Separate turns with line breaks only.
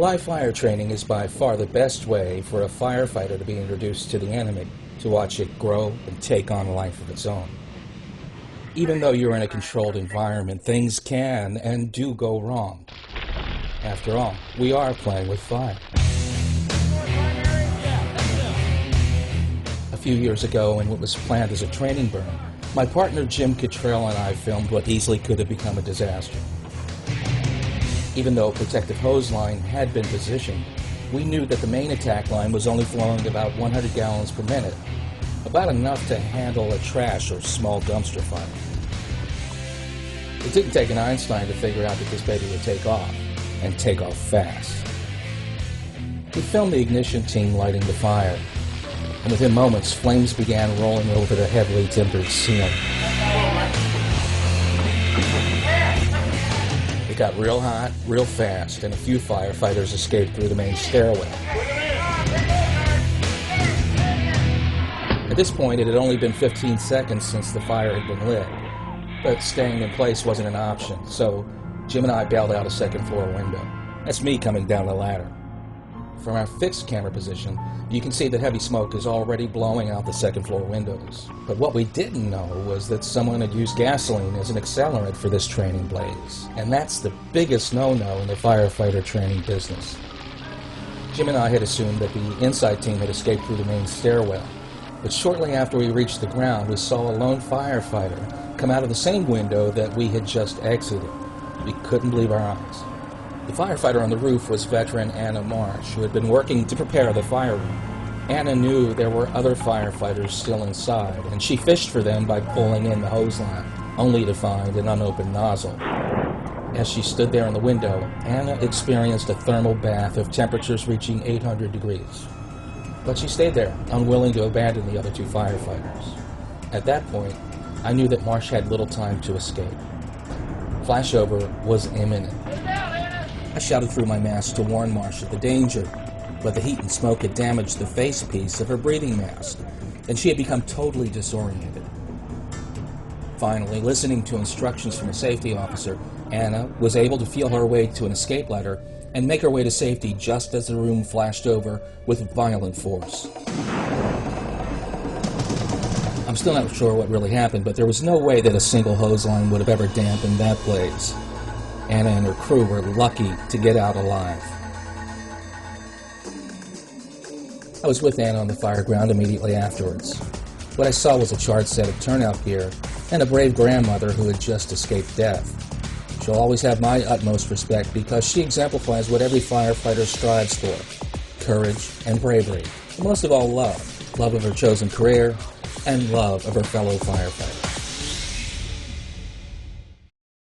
Live fire training is by far the best way for a firefighter to be introduced to the enemy, to watch it grow and take on a life of its own. Even though you're in a controlled environment, things can and do go wrong. After all, we are playing with fire. A few years ago, in what was planned as a training burn, my partner Jim Cottrell and I filmed what easily could have become a disaster. Even though a protective hose line had been positioned, we knew that the main attack line was only flowing about 100 gallons per minute, about enough to handle a trash or small dumpster fire. It didn't take an Einstein to figure out that this baby would take off, and take off fast. We filmed the ignition team lighting the fire, and within moments, flames began rolling over the heavily timbered ceiling. It got real hot, real fast, and a few firefighters escaped through the main stairwell. At this point, it had only been 15 seconds since the fire had been lit, but staying in place wasn't an option, so Jim and I bailed out a second-floor window. That's me coming down the ladder. From our fixed camera position, you can see that heavy smoke is already blowing out the second-floor windows. But what we didn't know was that someone had used gasoline as an accelerant for this training blaze. And that's the biggest no-no in the firefighter training business. Jim and I had assumed that the inside team had escaped through the main stairwell. But shortly after we reached the ground, we saw a lone firefighter come out of the same window that we had just exited. We couldn't believe our eyes. The firefighter on the roof was veteran Anna Marsh, who had been working to prepare the fire room. Anna knew there were other firefighters still inside, and she fished for them by pulling in the hose line, only to find an unopened nozzle. As she stood there in the window, Anna experienced a thermal bath of temperatures reaching 800 degrees. But she stayed there, unwilling to abandon the other two firefighters. At that point, I knew that Marsh had little time to escape. Flashover was imminent. I shouted through my mask to warn Marsh of the danger, but the heat and smoke had damaged the face piece of her breathing mask, and she had become totally disoriented. Finally, listening to instructions from a safety officer, Anna was able to feel her way to an escape ladder and make her way to safety just as the room flashed over with violent force. I'm still not sure what really happened, but there was no way that a single hose line would have ever dampened that blaze. Anna and her crew were lucky to get out alive. I was with Anna on the fire ground immediately afterwards. What I saw was a charred set of turnout gear and a brave grandmother who had just escaped death. She'll always have my utmost respect because she exemplifies what every firefighter strives for: courage and bravery, and most of all love. Love of her chosen career and love of her fellow firefighters.